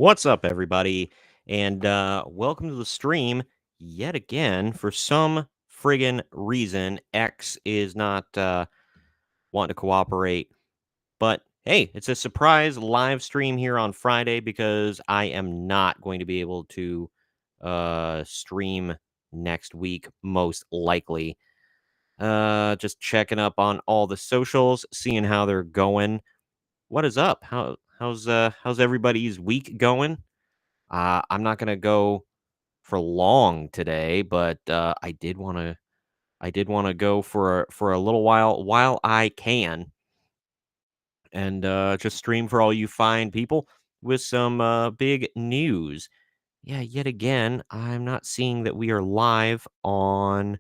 What's up, everybody? And welcome to the stream yet again. For some friggin' reason, X is not wanting to cooperate. But hey, it's a surprise live stream here on Friday because I am not going to be able to stream next week, most likely. Just checking up on all the socials, seeing how they're going. What is up? How's everybody's week going? I'm not gonna go for long today, but I did wanna go for a little while I can, and just stream for all you fine people with some big news. Yeah, yet again, I'm not seeing that we are live on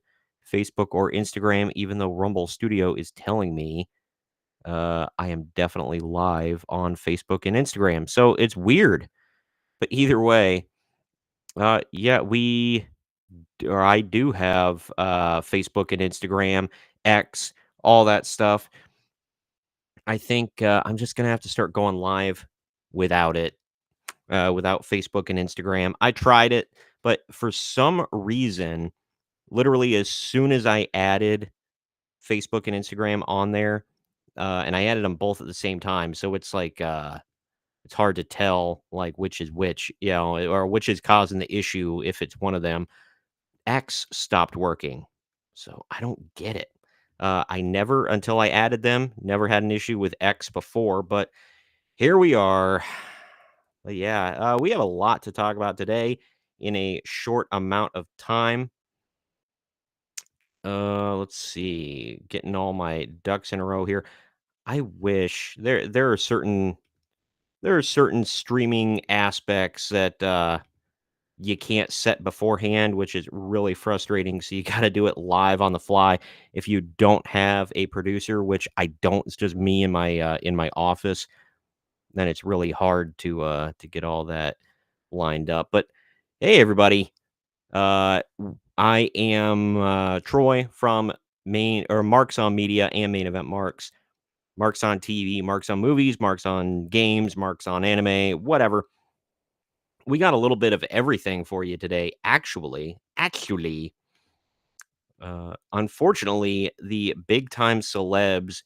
Facebook or Instagram, even though Rumble Studio is telling me I am definitely live on Facebook and Instagram. So it's weird, but either way, yeah, I do have Facebook and Instagram, X, all that stuff. I think I'm just gonna have to start going live without it, without Facebook and Instagram. I tried it, but for some reason, literally as soon as I added Facebook and Instagram on there, and I added them both at the same time, so it's like it's hard to tell like which is which, or which is causing the issue if it's one of them. X stopped working. So I don't get it. I never, until I added them, never had an issue with X before, but here we are. But yeah, we have a lot to talk about today in a short amount of time. Let's see, getting all my ducks in a row here. I wish there are certain streaming aspects that you can't set beforehand, which is really frustrating. So you got to do it live on the fly. If you don't have a producer, which I don't, it's just me in my office, then it's really hard to get all that lined up. But hey, everybody, I am Troy from Main or Marks on Media and Main Event Marks. Marks on TV, Marks on movies, Marks on games, Marks on anime, whatever. We got a little bit of everything for you today. Actually, unfortunately, the big time celebs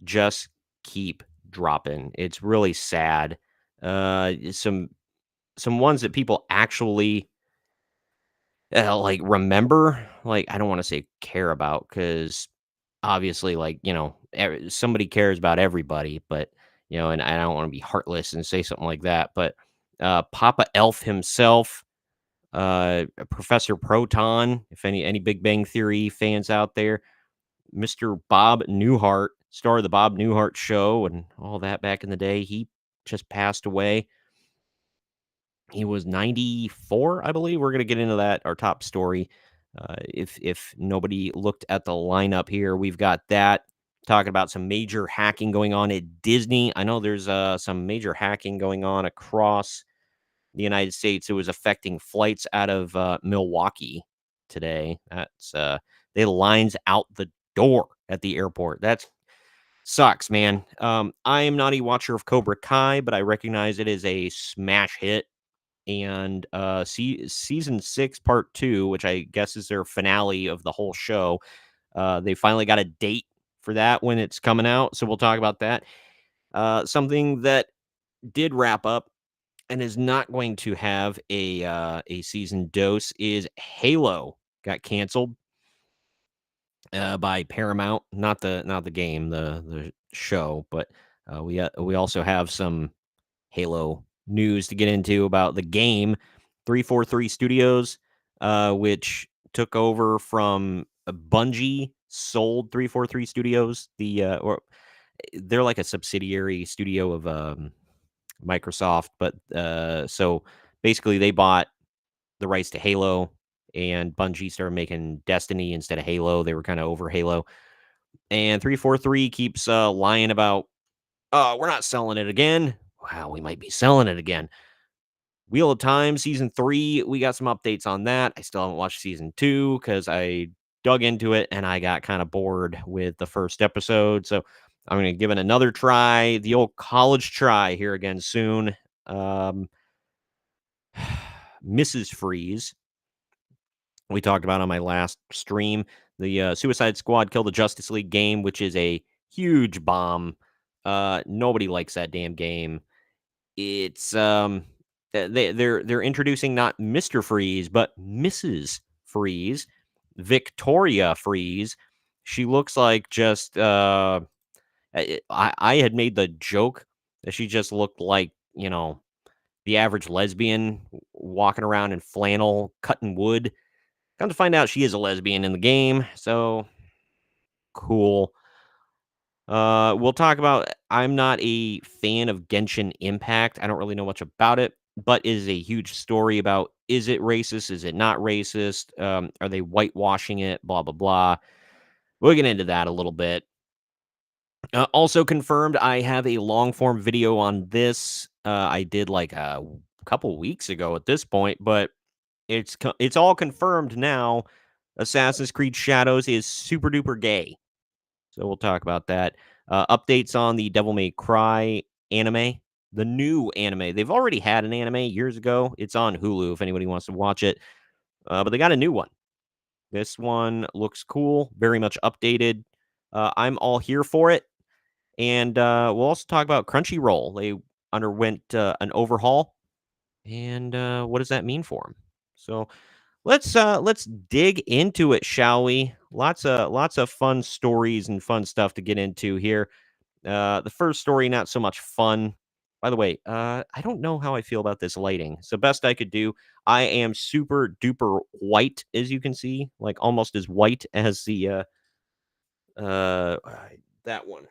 just keep dropping. It's really sad. Some ones that people actually like remember. Like I don't want to say care about because obviously, like somebody cares about everybody, but and I don't want to be heartless and say something like that. But Papa Elf himself, Professor Proton, if any Big Bang Theory fans out there, Mr. Bob Newhart, star of the Bob Newhart show and all that back in the day, he just passed away. He was 94, I believe. We're going to get into that, our top story. If nobody looked at the lineup here, we've got that talking about some major hacking going on at Disney. I know there's some major hacking going on across the United States. It was affecting flights out of Milwaukee today. That's they lines out the door at the airport. That sucks, man. I am not a watcher of Cobra Kai, but I recognize it is a smash hit. And season 6, part 2, which I guess is their finale of the whole show. They finally got a date for that when it's coming out, so we'll talk about that. Something that did wrap up and is not going to have a season dose is Halo. Got canceled by Paramount, not the game, the show, but we also have some Halo news to get into about the game. 343 Studios, which took over from Bungie, sold 343 Studios. Or they're like a subsidiary studio of Microsoft, but so basically they bought the rights to Halo, and Bungie started making Destiny instead of Halo. They were kind of over Halo, and 343 keeps lying about, oh, we're not selling it again. Wow, we might be selling it again. Wheel of Time Season 3, we got some updates on that. I still haven't watched Season 2 because I dug into it and I got kind of bored with the first episode. So I'm going to give it another try, the old college try here again soon. Mrs. Freeze, we talked about on my last stream. The Suicide Squad Kill the Justice League game, which is a huge bomb. Nobody likes that damn game. It's they're introducing not Mr. Freeze, but Mrs. Freeze, Victoria Freeze. She looks like just I had made the joke that she just looked like, the average lesbian walking around in flannel, cutting wood. Come to find out she is a lesbian in the game, so cool. We'll talk about I'm not a fan of Genshin Impact. I don't really know much about it, but it is a huge story about is it racist? Is it not racist? Are they whitewashing it? Blah blah blah. We'll get into that a little bit. Also confirmed, I have a long form video on this. I did like a couple weeks ago at this point, but it's all confirmed now. Assassin's Creed Shadows is super duper gay. So we'll talk about that. Updates on the Devil May Cry anime, the new anime. They've already had an anime years ago. It's on Hulu if anybody wants to watch it. But they got a new one. This one looks cool, very much updated. I'm all here for it. And we'll also talk about Crunchyroll. They underwent an overhaul, and what does that mean for them? So let's dig into it, shall we? Lots of fun stories and fun stuff to get into here. The first story, not so much fun. By the way, I don't know how I feel about this lighting. So best I could do, I am super duper white, as you can see, like almost as white as the uh that one.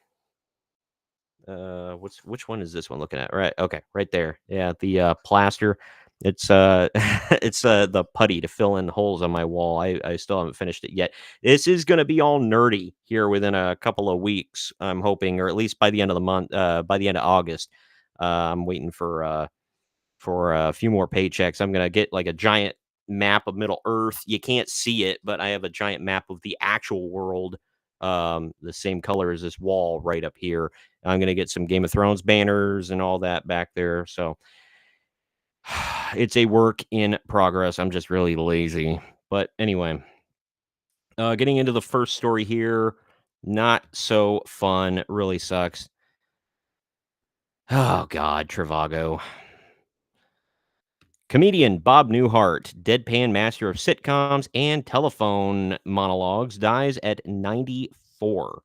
Which one is this one looking at? Right, okay, right there. Yeah, the plaster. It's it's the putty to fill in holes on my wall. I still haven't finished it yet. This is gonna be all nerdy here within a couple of weeks, I'm hoping, or at least by the end of the month, by the end of August. I'm waiting for a few more paychecks. I'm gonna get like a giant map of Middle Earth. You can't see it, but I have a giant map of the actual world, the same color as this wall right up here. I'm gonna get some Game of Thrones banners and all that back there. So it's a work in progress. I'm just really lazy. But anyway, getting into the first story here, not so fun. Really sucks. Oh God, Trivago. Comedian Bob Newhart, deadpan master of sitcoms and telephone monologues, dies at 94.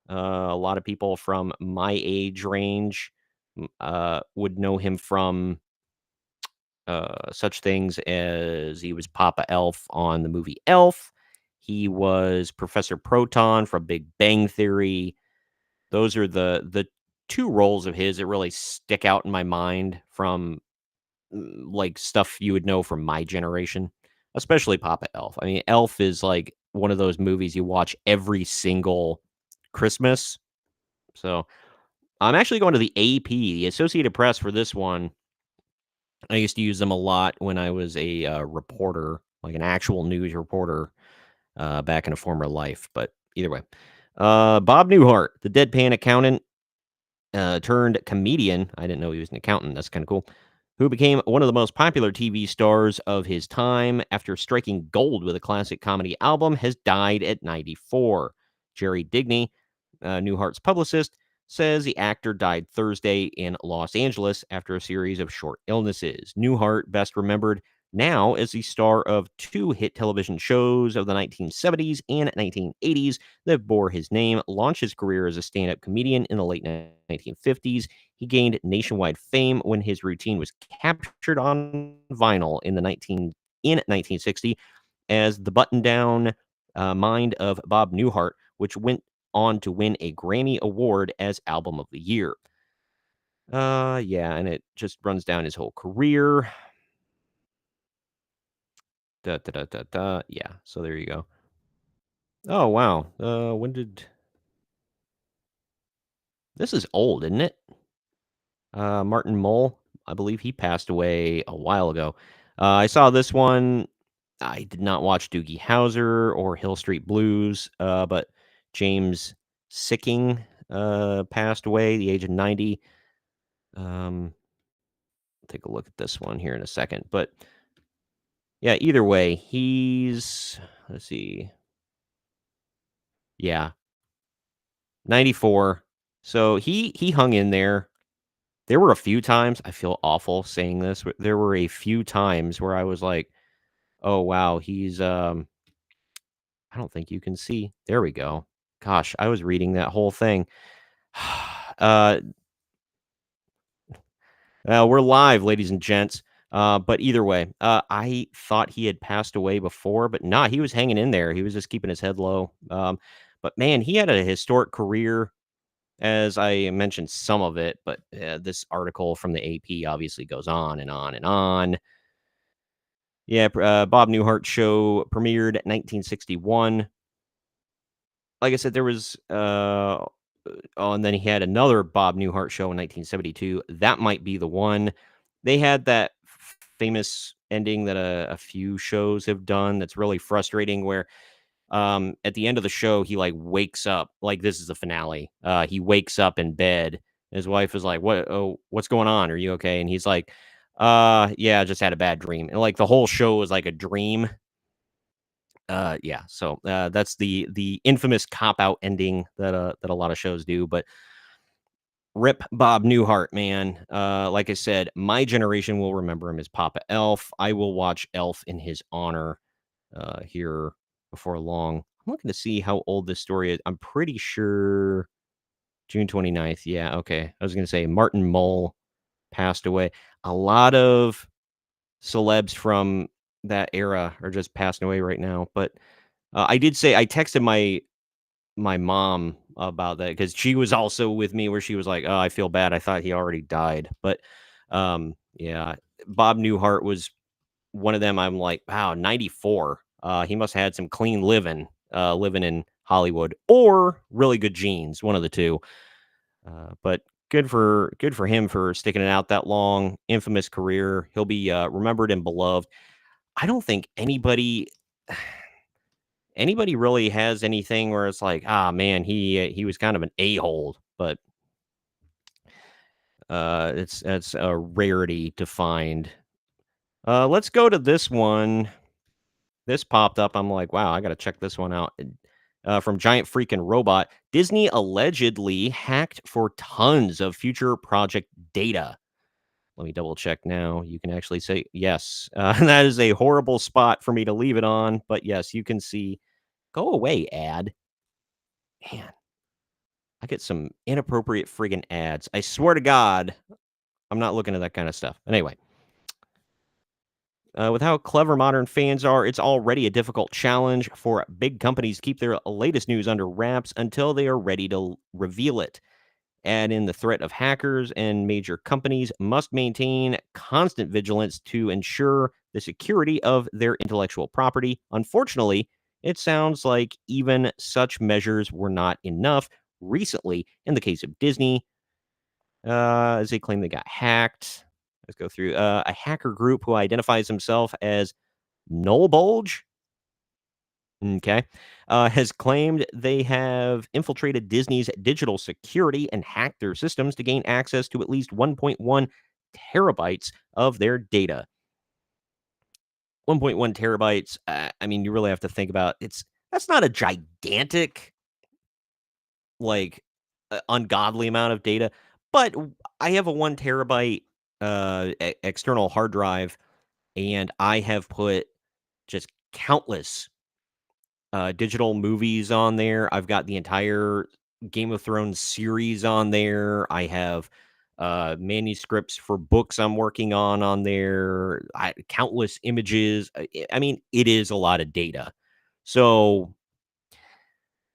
A lot of people from my age range would know him from such things as he was Papa Elf on the movie Elf. He was Professor Proton from Big Bang Theory. Those are the two roles of his that really stick out in my mind from like stuff you would know from my generation, especially Papa Elf. I mean, Elf is like one of those movies you watch every single Christmas. So I'm actually going to the AP, the Associated Press, for this one. I used to use them a lot when I was a reporter, like an actual news reporter back in a former life. But either way, Bob Newhart, the deadpan accountant turned comedian. I didn't know he was an accountant. That's kind of cool. Who became one of the most popular TV stars of his time after striking gold with a classic comedy album, has died at 94. Jerry Digney, Newhart's publicist, says the actor died Thursday in Los Angeles after a series of short illnesses. Newhart, best remembered now as the star of two hit television shows of the 1970s and 1980s that bore his name, launched his career as a stand-up comedian in the late 1950s. He gained nationwide fame when his routine was captured on vinyl in 1960 as The Button-Down Mind of Bob Newhart, which went on to win a Grammy Award as Album of the Year. Yeah, and it just runs down his whole career. Da, da, da, da, da. Yeah, so there you go. Oh, wow. When did this is old, isn't it? Martin Mull, I believe he passed away a while ago. I saw this one. I did not watch Doogie Howser or Hill Street Blues, but James Sicking passed away at the age of 90. Um, take a look at this one here in a second. But yeah, either way, let's see. Yeah, 94. So he hung in there. There were a few times, I feel awful saying this, but there were a few times where I was like, "Oh, wow, I don't think you can see. There we go. Gosh, I was reading that whole thing. Uh, we're live, ladies and gents. But either way, I thought he had passed away before, but nah, he was hanging in there. He was just keeping his head low. But man, he had a historic career, as I mentioned some of it. But this article from the AP obviously goes on and on and on. Yeah, Bob Newhart show premiered 1961. Like I said, there was oh, and then he had another Bob Newhart show in 1972. That might be the one. They had that famous ending that a few shows have done that's really frustrating where at the end of the show he like wakes up like this is the finale. He wakes up in bed. His wife is like, "What what's going on? Are you okay?" And he's like, yeah, I just had a bad dream." And like the whole show was like a dream. Yeah, so that's the infamous cop out ending that a lot of shows do. But rip Bob Newhart, man. Like I said, my generation will remember him as Papa Elf. I will watch Elf in his honor here before long. I'm looking to see how old this story is. I'm pretty sure June 29th. Yeah, okay. I was gonna say Martin Mull passed away. A lot of celebs from that era are just passing away right now. But I did say I texted my mom about that because she was also with me where she was like, "Oh, I feel bad. I thought he already died." But yeah, Bob Newhart was one of them. I'm like, wow, 94. He must have had some clean living, living in Hollywood, or really good genes, one of the two. But good for him for sticking it out that long. Infamous career. He'll be remembered and beloved. I don't think anybody really has anything where it's like, "Ah, man, he was kind of an a-hole," but, it's a rarity to find. Let's go to this one. This popped up, I'm like, "Wow, I gotta check this one out." From Giant Freaking Robot, Disney allegedly hacked for tons of future project data. Let me double check now. You can actually say yes. That is a horrible spot for me to leave it on, but yes, you can see. Go away, ad. Man. I get some inappropriate friggin' ads. I swear to God, I'm not looking at that kind of stuff. Anyway, with how clever modern fans are, it's already a difficult challenge for big companies to keep their latest news under wraps until they are ready to reveal it. Add in the threat of hackers, and major companies must maintain constant vigilance to ensure the security of their intellectual property. Unfortunately, it sounds like even such measures were not enough recently in the case of Disney, as they claim they got hacked. Let's go through a hacker group who identifies himself as Null Bulge. Okay. Has claimed they have infiltrated Disney's digital security and hacked their systems to gain access to at least 1.1 terabytes of their data. 1.1 terabytes. I mean, you really have to think about that's not a gigantic, like, ungodly amount of data, but I have a 1 terabyte external hard drive, and I have put just countless digital movies on there. I've got the entire Game of Thrones series on there. I have manuscripts for books I'm working on there. Countless images. I mean, it is a lot of data. So,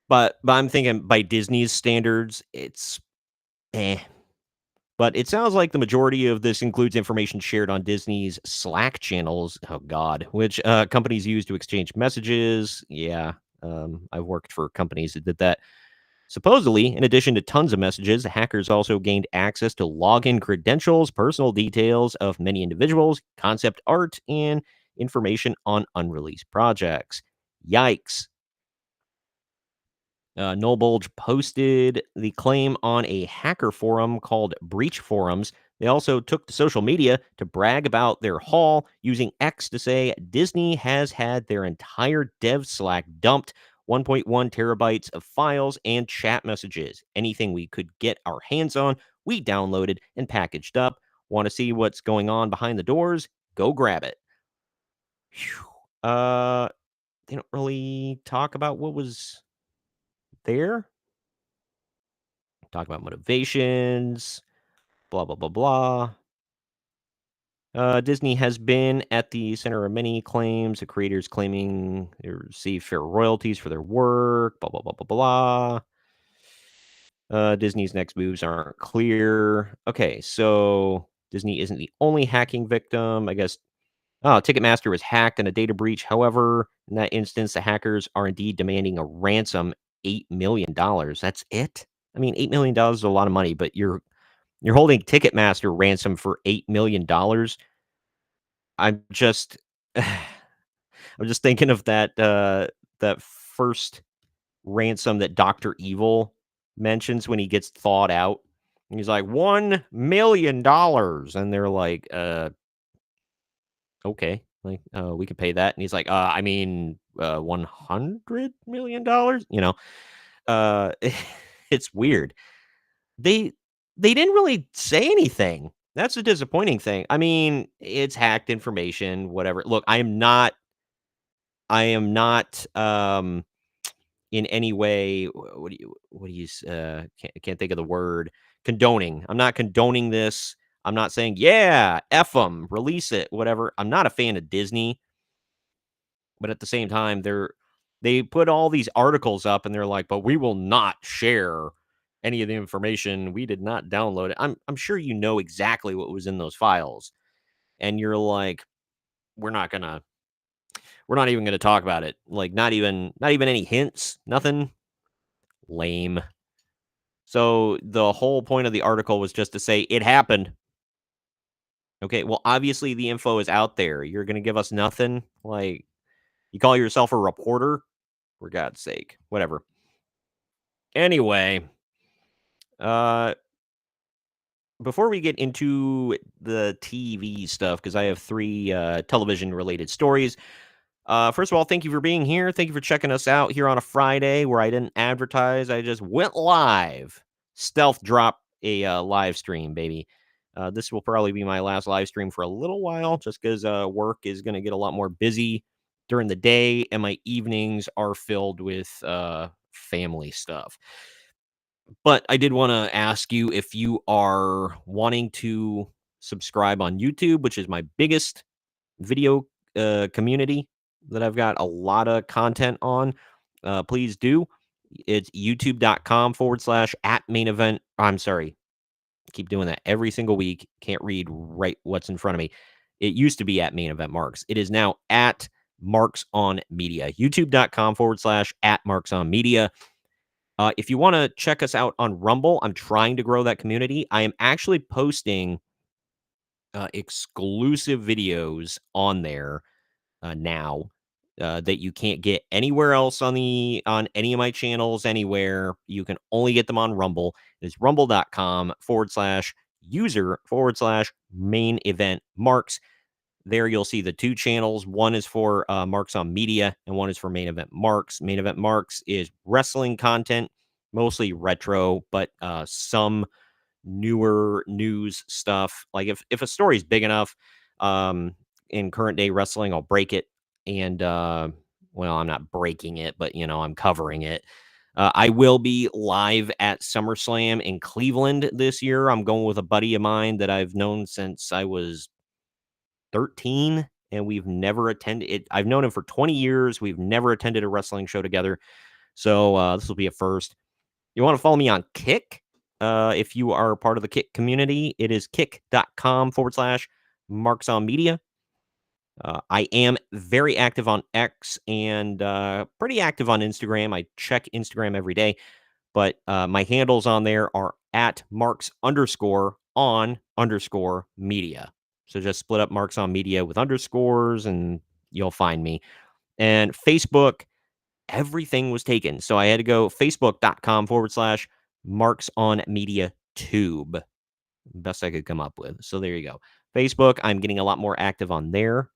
but I'm thinking by Disney's standards, it's eh. But it sounds like the majority of this includes information shared on Disney's Slack channels. Oh God, which companies use to exchange messages. Yeah, I've worked for companies that did that. Supposedly, in addition to tons of messages, hackers also gained access to login credentials, personal details of many individuals, concept art, and information on unreleased projects. Yikes. Noble posted the claim on a hacker forum called Breach Forums. They also took to social media to brag about their haul, using X to say Disney has had their entire dev Slack dumped, 1.1 terabytes of files and chat messages. Anything we could get our hands on, we downloaded and packaged up. Want to see what's going on behind the doors? Go grab it. Phew. They don't really talk about what was there. Talk about motivations, blah, blah, blah, blah. Disney has been at the center of many claims, the creators claiming they receive fair royalties for their work, blah, blah, blah, blah, blah. Disney's next moves aren't clear. Okay, so Disney isn't the only hacking victim. I guess Ticketmaster was hacked in a data breach. However, in that instance, the hackers are indeed demanding a ransom, $8 million. That's it? I mean, $8 million is a lot of money, but you're holding Ticketmaster ransom for $8 million. I'm just I'm just thinking of that first ransom that Doctor Evil mentions when he gets thawed out. And he's like, $1 million. And they're like, okay, like, we could pay that. And he's like, I mean, $100 million, it's weird. They they didn't really say anything. That's a disappointing thing. I mean, it's hacked information, whatever. Look, I am not in any way can't think of the word condoning. I'm not condoning this. I'm not saying, yeah, F them, release it, whatever. I'm not a fan of Disney, but at the same time, they put all these articles up and they're like, but we will not share any of the information. We did not download it. I'm sure you know exactly what was in those files. And you're like, we're not gonna we're not even gonna talk about it. Like not even any hints, nothing. Lame. So the whole point of the article was just to say it happened. Okay, well, obviously the info is out there. You're gonna give us nothing? Like, you call yourself a reporter? For God's sake. Whatever. Anyway, uh, before we get into the TV stuff, because I have three television related stories. First of all, thank you for being here. Thank you for checking us out here on a Friday where I didn't advertise. I just went live. Stealth drop a live stream, baby. This will probably be my last live stream for a little while, just because work is going to get a lot more busy during the day, and my evenings are filled with family stuff. But I did want to ask you if you are wanting to subscribe on YouTube, which is my biggest video community that I've got a lot of content on. Please do. It's youtube.com/at main event. I'm sorry. Keep doing that every single week. Can't read right what's in front of me. It used to be at main event marks. It is now at marks on media. youtube.com/at marks on media. If you want to check us out on Rumble, I'm trying to grow that community. I am actually posting exclusive videos on there now that you can't get anywhere else on any of my channels anywhere. You can only get them on Rumble. It's rumble.com/user/main event marks. There you'll see the two channels. One is for Marks on Media, and one is for Main Event Marks. Main Event Marks is wrestling content, mostly retro, but some newer news stuff. Like if a story's big enough in current day wrestling, I'll break it. And well, I'm not breaking it, but I'm covering it. I will be live at SummerSlam in Cleveland this year. I'm going with a buddy of mine that I've known since I was 13, and we've never attended it. I've known him for 20 years. We've never attended a wrestling show together. So this will be a first. You want to follow me on Kick? If you are part of the Kick community, it is kick.com/marks on media. I am very active on X and pretty active on Instagram. I check Instagram every day, but my handles on there are at marks_on_media. So just split up Marks on Media with underscores and you'll find me. And Facebook, everything was taken. So I had to go facebook.com/marks on media tube. Best I could come up with. So there you go. Facebook, I'm getting a lot more active on there.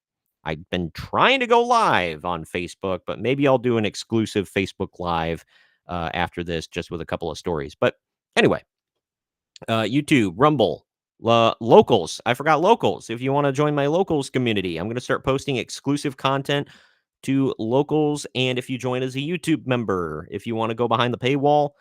I've been trying to go live on Facebook, but maybe I'll do an exclusive Facebook Live after this, just with a couple of stories. But anyway, YouTube, Rumble, locals. I forgot locals. If you want to join my locals community, I'm going to start posting exclusive content to locals. And if you join as a YouTube member, if you want to go behind the paywall,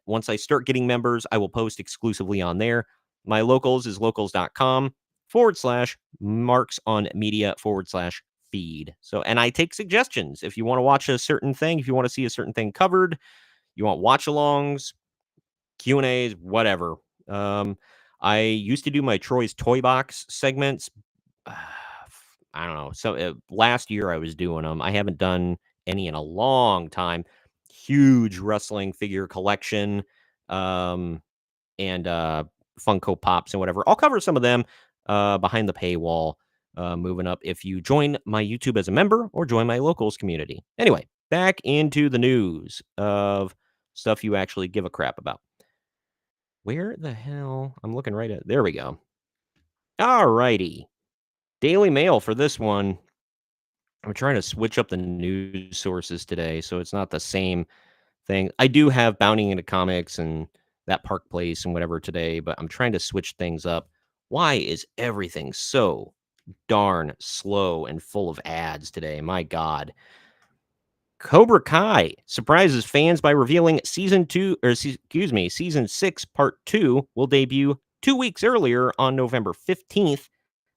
once I start getting members, I will post exclusively on there. My locals is locals.com/marks on media/feed. So, and I take suggestions. If you want to watch a certain thing, if you want to see a certain thing covered, you want watch alongs, Q&As, whatever. I used to do my Troy's Toy Box segments. I don't know. So last year I was doing them. I haven't done any in a long time. Huge wrestling figure collection, and Funko Pops and whatever. I'll cover some of them behind the paywall. Moving up, if you join my YouTube as a member or join my locals community. Anyway, back into the news of stuff you actually give a crap about. Where the hell? I'm looking right at. There we go. All righty. Daily Mail for this one. I'm trying to switch up the news sources today, so it's not the same thing. I do have Bounding into Comics and that Park Place and whatever today, but I'm trying to switch things up. Why is everything so darn slow and full of ads today? My God. Cobra Kai surprises fans by revealing season 6, part 2 will debut 2 weeks earlier on November 15th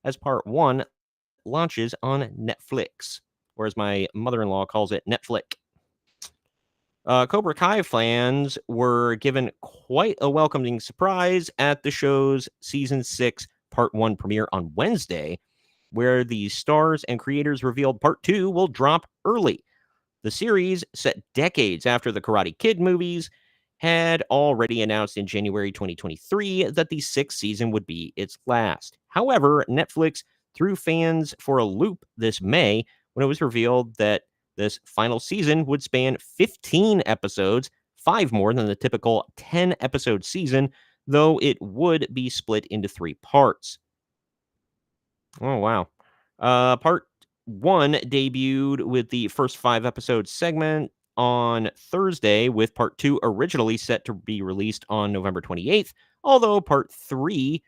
as part 1 launches on Netflix, or as my mother-in-law calls it, Netflix. Cobra Kai fans were given quite a welcoming surprise at the show's season 6, part 1 premiere on Wednesday, where the stars and creators revealed part 2 will drop early. The series, set decades after the Karate Kid movies, had already announced in January 2023 that the 6th season would be its last. However, Netflix threw fans for a loop this May when it was revealed that this final season would span 15 episodes, 5 more than the typical 10-episode season, though it would be split into 3 parts. Oh, wow. Part 1 debuted with the first 5 episode segment on Thursday, with part 2 originally set to be released on November 28th, although part 3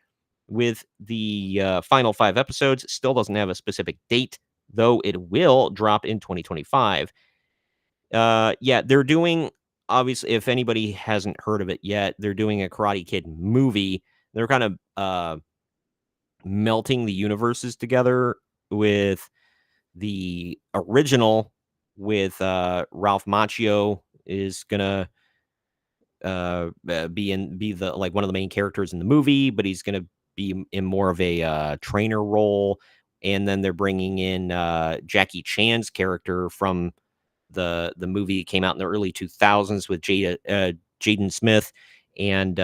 with the final 5 episodes still doesn't have a specific date, though it will drop in 2025. Yeah, they're doing, obviously, if anybody hasn't heard of it yet, they're doing a Karate Kid movie. They're kind of melting the universes together with the original, with Ralph Macchio is gonna be the, like, one of the main characters in the movie, but he's gonna be in more of a trainer role. And then they're bringing in Jackie Chan's character from the movie that came out in the early 2000s with Jaden Smith, and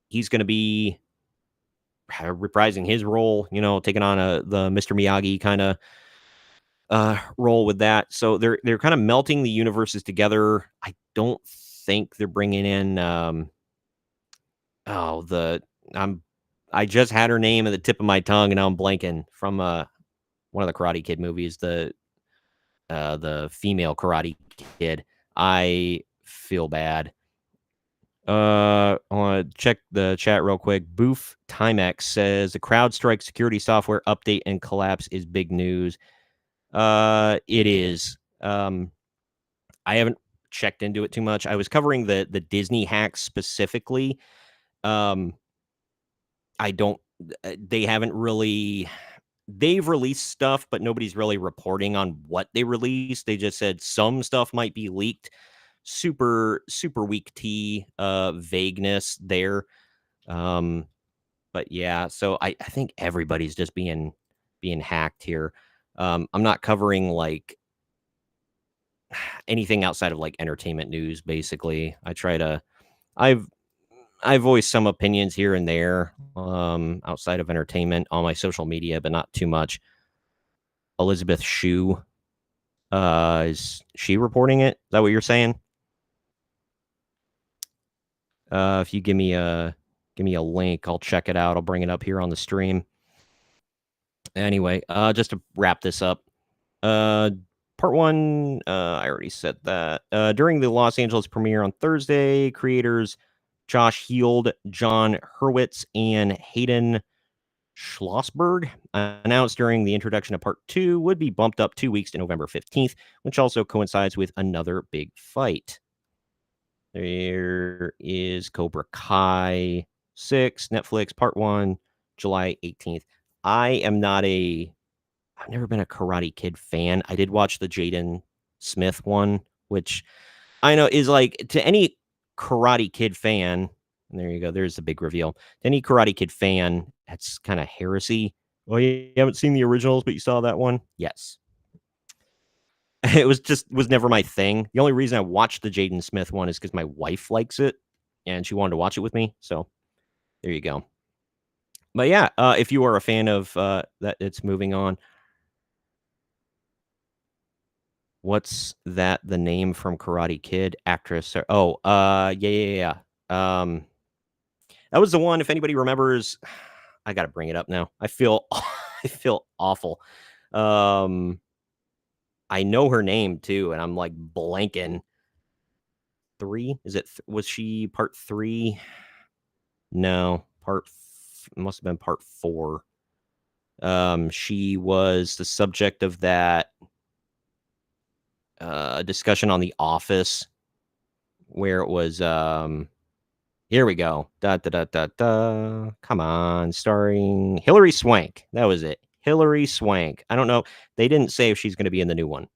he's going to be reprising his role, taking on the Mr. Miyagi kind of role with that. So they're kind of melting the universes together. I don't think they're bringing in oh the I just had her name at the tip of my tongue and now I'm blanking, from one of the Karate Kid movies, the female Karate Kid. I feel bad. I want to check the chat real quick. Boof Timex says the CrowdStrike security software update and collapse is big news. It is. I haven't checked into it too much. I was covering the Disney hacks specifically. I don't. They haven't really. They've released stuff, but nobody's really reporting on what they released. They just said some stuff might be leaked. Super weak tea vagueness there. But yeah, so I think everybody's just being hacked here. I'm not covering like anything outside of like entertainment news. Basically, I've voiced some opinions here and there outside of entertainment on my social media, but not too much. Elizabeth Shue, is she reporting it? Is that what you're saying? If you give me a Give me a link. I'll check it out. I'll bring it up here on the stream. Anyway, just to wrap this up, uh, part one, I already said that. During the Los Angeles premiere on Thursday, creators Josh Heald, John Hurwitz, and Hayden Schlossberg announced during the introduction of part two would be bumped up 2 weeks to November 15th, which also coincides with another big fight. There is Cobra Kai 6, Netflix, part one, July 18th. I've never been a Karate Kid fan. I did watch the Jaden Smith one, which I know is like to any Karate Kid fan. And there you go. There's the big reveal. To any Karate Kid fan, that's kind of heresy. Well, you haven't seen the originals, but you saw that one? Yes. It was never my thing. The only reason I watched the Jaden Smith one is because my wife likes it and she wanted to watch it with me. So there you go. But yeah, if you are a fan of that, it's moving on. What's that? The name from Karate Kid actress? Yeah. That was the one. If anybody remembers, I got to bring it up now. I feel, I feel awful. I know her name too, and I'm like blanking. 3? Is it? Was she part 3? No, must have been part 4. She was the subject of that discussion on The Office, where it was here we go. Da da da da da. Come on, starring Hilary Swank. That was it. Hilary Swank. I don't know. They didn't say if she's going to be in the new one.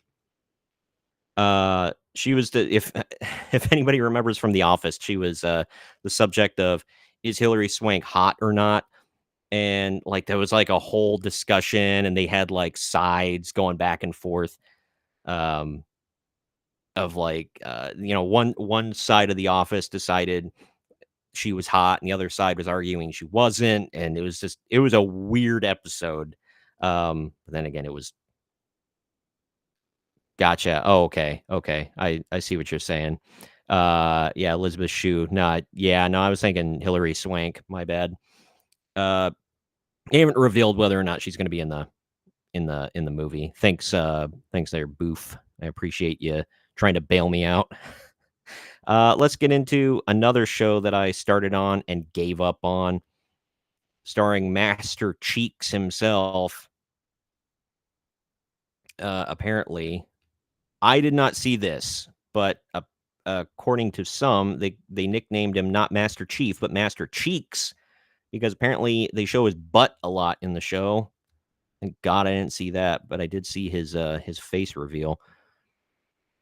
She was if anybody remembers from The Office, she was the subject of is Hilary Swank hot or not? And like there was like a whole discussion, and they had like sides going back and forth. Of like one side of The Office decided she was hot and the other side was arguing she wasn't, and it was a weird episode. But then again, it was gotcha. Oh, okay. I see what you're saying. Yeah, Elizabeth Shue. No, I was thinking Hilary Swank. My bad. They haven't revealed whether or not she's going to be in the movie. Thanks there, Boof. I appreciate you trying to bail me out. Let's get into another show that I started on and gave up on, starring Master Cheeks himself. Apparently, I did not see this, but according to some, they nicknamed him not Master Chief, but Master Cheeks, because apparently they show his butt a lot in the show. Thank God I didn't see that, but I did see his face reveal.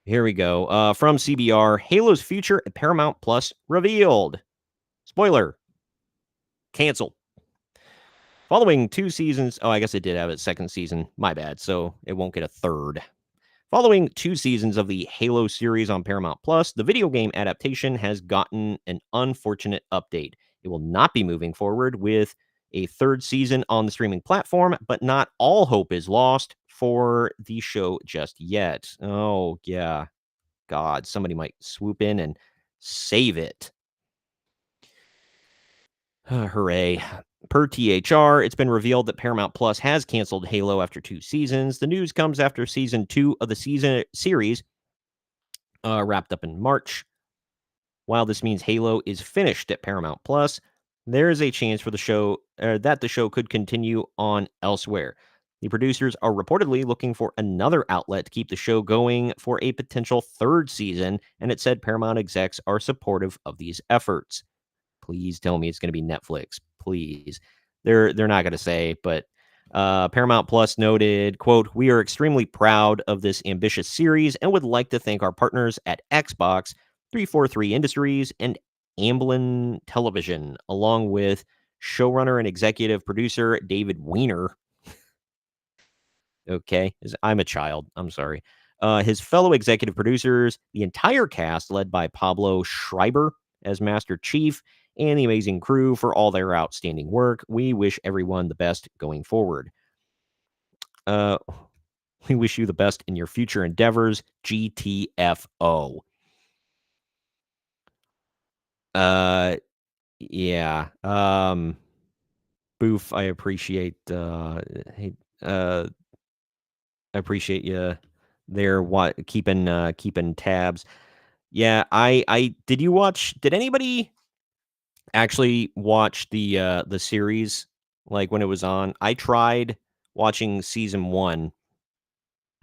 Here we go. From CBR, Halo's future at Paramount Plus revealed. Spoiler. Canceled. Following 2 seasons. Oh, I guess it did have its second season. My bad. So it won't get a third. Following 2 seasons of the Halo series on Paramount Plus, the video game adaptation has gotten an unfortunate update. It will not be moving forward with a third season on the streaming platform, but not all hope is lost for the show just yet. Oh, yeah. God, somebody might swoop in and save it. Hooray. Per THR, it's been revealed that Paramount Plus has canceled Halo after 2 seasons. The news comes after season 2 of the series wrapped up in March. While this means Halo is finished at Paramount Plus, there is a chance for the show that the show could continue on elsewhere. The producers are reportedly looking for another outlet to keep the show going for a potential third season, and it said Paramount execs are supportive of these efforts. Please tell me it's going to be Netflix. Please. They're not going to say, but Paramount Plus noted, quote, "We are extremely proud of this ambitious series and would like to thank our partners at Xbox, 343 Industries, and Amblin Television, along with showrunner and executive producer David Weiner." Okay, I'm a child. I'm sorry. His fellow executive producers, the entire cast led by Pablo Schreiber as Master Chief, and the amazing crew for all their outstanding work. We wish everyone the best going forward. We wish you the best in your future endeavors. GTFO. Yeah, Boof, hey, uh, I appreciate you there, what keeping tabs. Yeah, I did anybody actually watch the series, like, when it was on? I tried watching season 1,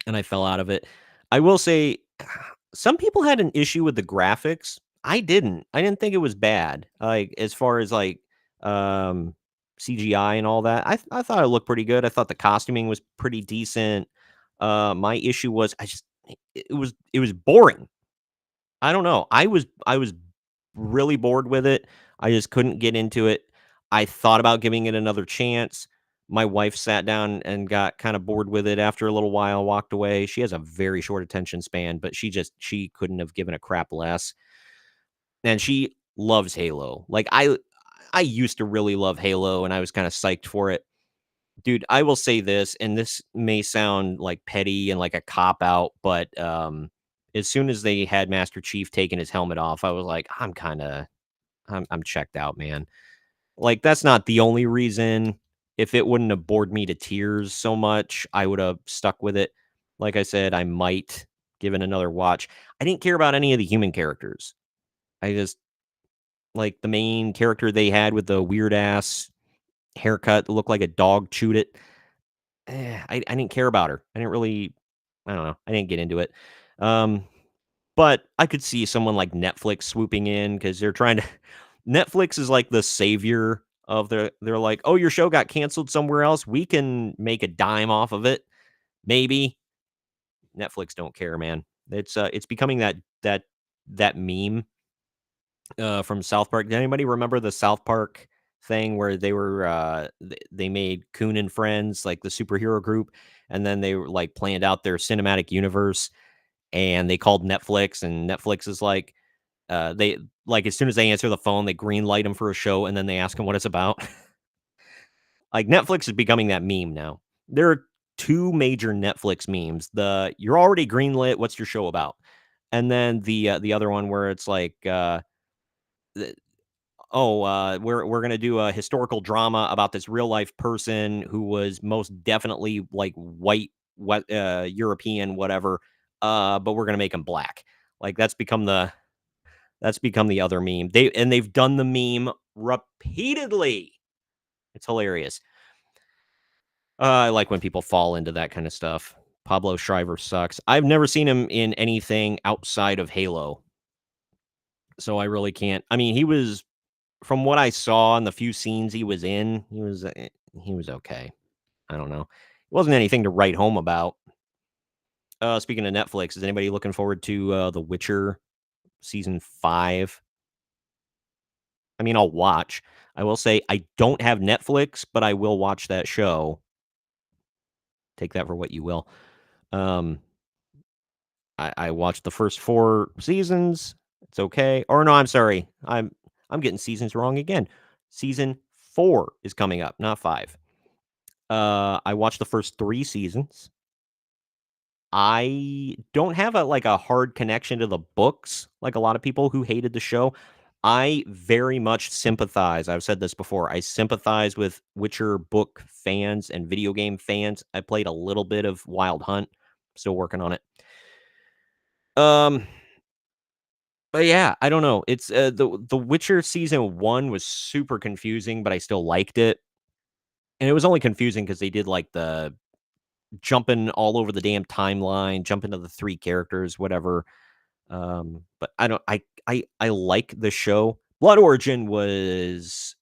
and I fell out of it. I will say, some people had an issue with the graphics. I didn't. I didn't think it was bad, like, as far as, like, um, CGI and all that. I thought it looked pretty good. I thought the costuming was pretty decent. My issue was it was boring. I don't know. I was really bored with it. I just couldn't get into it. I thought about giving it another chance. My wife sat down and got kind of bored with it after a little while, walked away. She has a very short attention span, but she couldn't have given a crap less. And she loves Halo. Like I used to really love Halo and I was kind of psyched for it. Dude, I will say this, and this may sound like petty and like a cop out, but as soon as they had Master Chief taking his helmet off, I was like, I'm checked out, man. Like, that's not the only reason. If it wouldn't have bored me to tears so much, I would have stuck with it. Like I said, I might give it another watch. I didn't care about any of the human characters. I just like the main character they had with the weird ass haircut that looked like a dog chewed it. I didn't care about her. I don't know. I didn't get into it. Um, but I could see someone like Netflix swooping in because they're trying to. Netflix is like the savior of they're like, oh, your show got canceled somewhere else. We can make a dime off of it. Maybe Netflix don't care, man. It's becoming that meme from South Park. Did anybody remember the South Park thing where they made Coon and Friends, like the superhero group, and then they were like planned out their cinematic universe and they called Netflix and Netflix is like they like as soon as they answer the phone, they green light them for a show and then they ask them what it's about. Like Netflix is becoming that meme now. There are two major Netflix memes. The you're already greenlit, what's your show about? And then the other one where it's like oh, we're gonna do a historical drama about this real life person who was most definitely like white, European, whatever. But we're gonna make him black. Like that's become the other meme. They've done the meme repeatedly. It's hilarious. I like when people fall into that kind of stuff. Pablo Schreiber sucks. I've never seen him in anything outside of Halo, so I really can't. I mean, he was from what I saw in the few scenes he was in, he was okay. I don't know. It wasn't anything to write home about. Speaking of Netflix, is anybody looking forward to The Witcher season 5? I mean, I'll watch. I will say I don't have Netflix, but I will watch that show. Take that for what you will. Um, I watched the first 4 seasons. It's okay. Or no, I'm sorry. I'm getting seasons wrong again. Season 4 is coming up, not 5. I watched the first 3 seasons. I don't have a hard connection to the books like a lot of people who hated the show. I very much sympathize. I've said this before. I sympathize with Witcher book fans and video game fans. I played a little bit of Wild Hunt. Still working on it. Um, but yeah, I don't know. It's the Witcher season 1 was super confusing, but I still liked it. And it was only confusing because they did like the jumping all over the damn timeline, jumping to the 3 characters, whatever. But I don't I like the show. Blood Origin was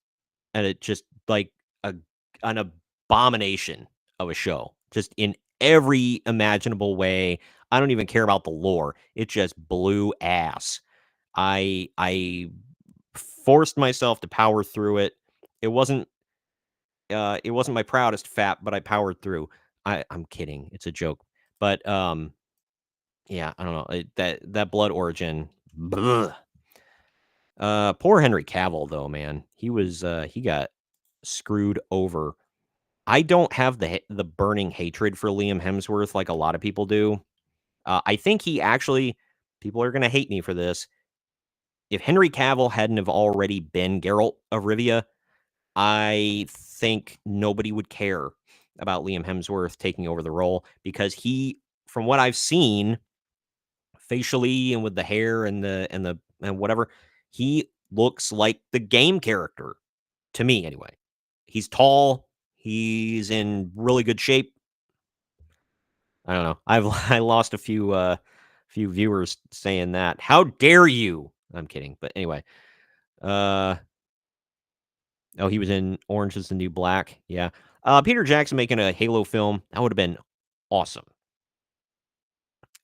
and it just like a an abomination of a show. Just in every imaginable way. I don't even care about the lore. It just blew ass. I forced myself to power through it. It wasn't it wasn't my proudest fat, but I powered through. I'm kidding. It's a joke. But yeah, I don't know. That Blood Origin. Bleh. Poor Henry Cavill though, man. He got screwed over. I don't have the burning hatred for Liam Hemsworth like a lot of people do. I think he actually people are going to hate me for this. if Henry Cavill hadn't have already been Geralt of Rivia, I think nobody would care about Liam Hemsworth taking over the role because he, from what I've seen, facially and with the hair and whatever, he looks like the game character to me anyway. He's tall, he's in really good shape. I don't know. I lost a few viewers saying that. How dare you? I'm kidding, but anyway. Oh, he was in Orange Is the New Black. Yeah. Peter Jackson making a Halo film. That would have been awesome.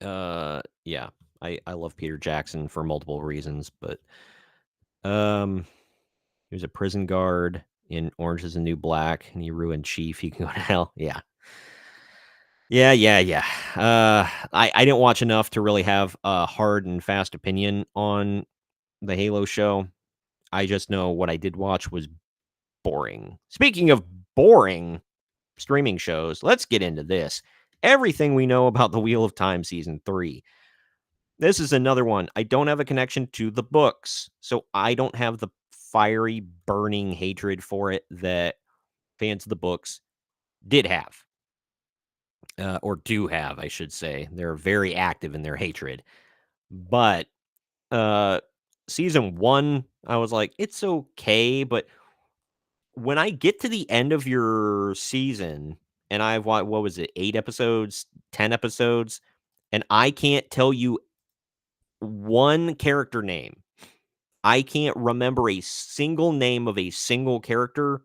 Yeah. I love Peter Jackson for multiple reasons, but he was a prison guard in Orange Is the New Black, and he ruined Chief. He can go to hell. Yeah. Yeah. I didn't watch enough to really have a hard and fast opinion on the Halo show. I just know what I did watch was boring. Speaking of boring streaming shows, let's get into this. Everything we know about The Wheel of Time Season 3. This is another one. I don't have a connection to the books, so I don't have the fiery, burning hatred for it that fans of the books did have. Or do have, I should say. They're very active in their hatred. But season 1, I was like, it's okay, but when I get to the end of your season and I've what was it, 8 episodes, 10 episodes, and I can't tell you one character name. I can't remember a single name of a single character.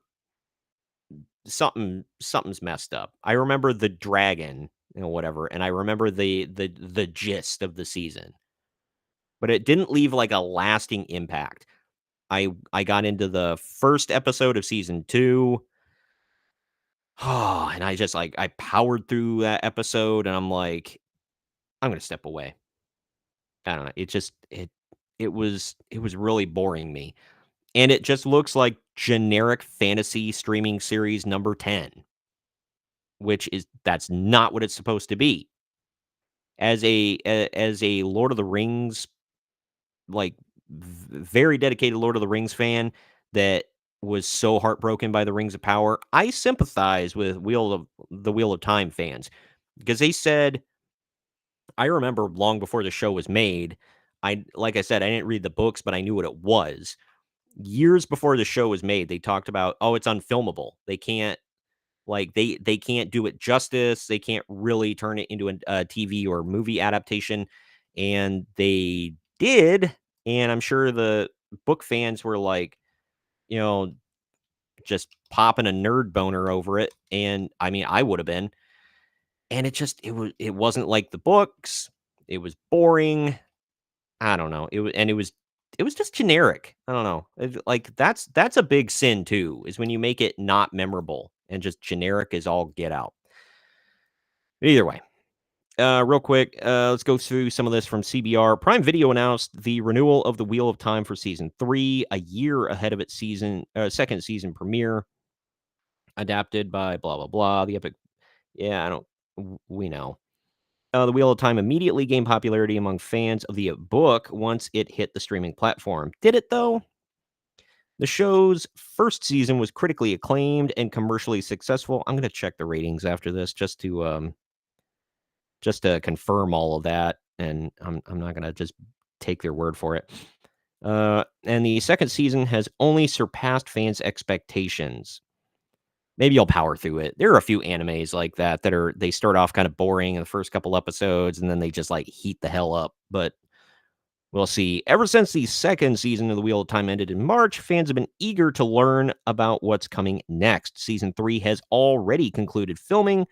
Something's messed up. I remember the dragon, whatever, and I remember the gist of the season. But it didn't leave like a lasting impact. I got into the first episode of season 2. Oh, and I just I powered through that episode and I'm like, I'm gonna step away. I don't know. It was really boring me. And it just looks like generic fantasy streaming series number 10, which that's not what it's supposed to be. As a Lord of the Rings, like very dedicated Lord of the Rings fan that was so heartbroken by the Rings of Power, I sympathize with the Wheel of Time fans because they said, I remember long before the show was made, like I said, I didn't read the books, but I knew what it was. Years before the show was made, they talked about, oh, it's unfilmable. They can't they can't do it justice. They can't really turn it into a TV or movie adaptation, and they did. And I'm sure the book fans were like, you know, just popping a nerd boner over it. And I mean, I would have been. And it wasn't like the books. It was boring. I don't know. It was just generic. I don't know. That's a big sin too, is when you make it not memorable and just generic as all get out. Either way, real quick, let's go through some of this from CBR. Prime Video announced the renewal of the Wheel of Time for season 3 a year ahead of its second season premiere. Adapted by blah blah blah. The epic. Yeah, I don't. We know. The Wheel of Time immediately gained popularity among fans of the book once it hit the streaming platform. Did it, though? The show's first season was critically acclaimed and commercially successful. I'm going to check the ratings after this just to confirm all of that, and I'm not going to just take their word for it. And the second season has only surpassed fans' expectations. Maybe I'll power through it. There are a few animes like that they start off kind of boring in the first couple episodes, and then they just heat the hell up. But we'll see. Ever since the second season of The Wheel of Time ended in March, fans have been eager to learn about what's coming next. Season 3 has already concluded filming.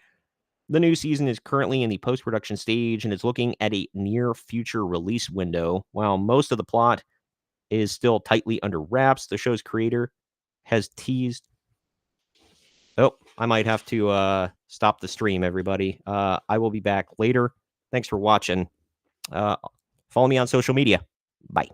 The new season is currently in the post-production stage and is looking at a near future release window. While most of the plot is still tightly under wraps, the show's creator has teased. Oh, I might have to stop the stream, everybody. I will be back later. Thanks for watching. Follow me on social media. Bye.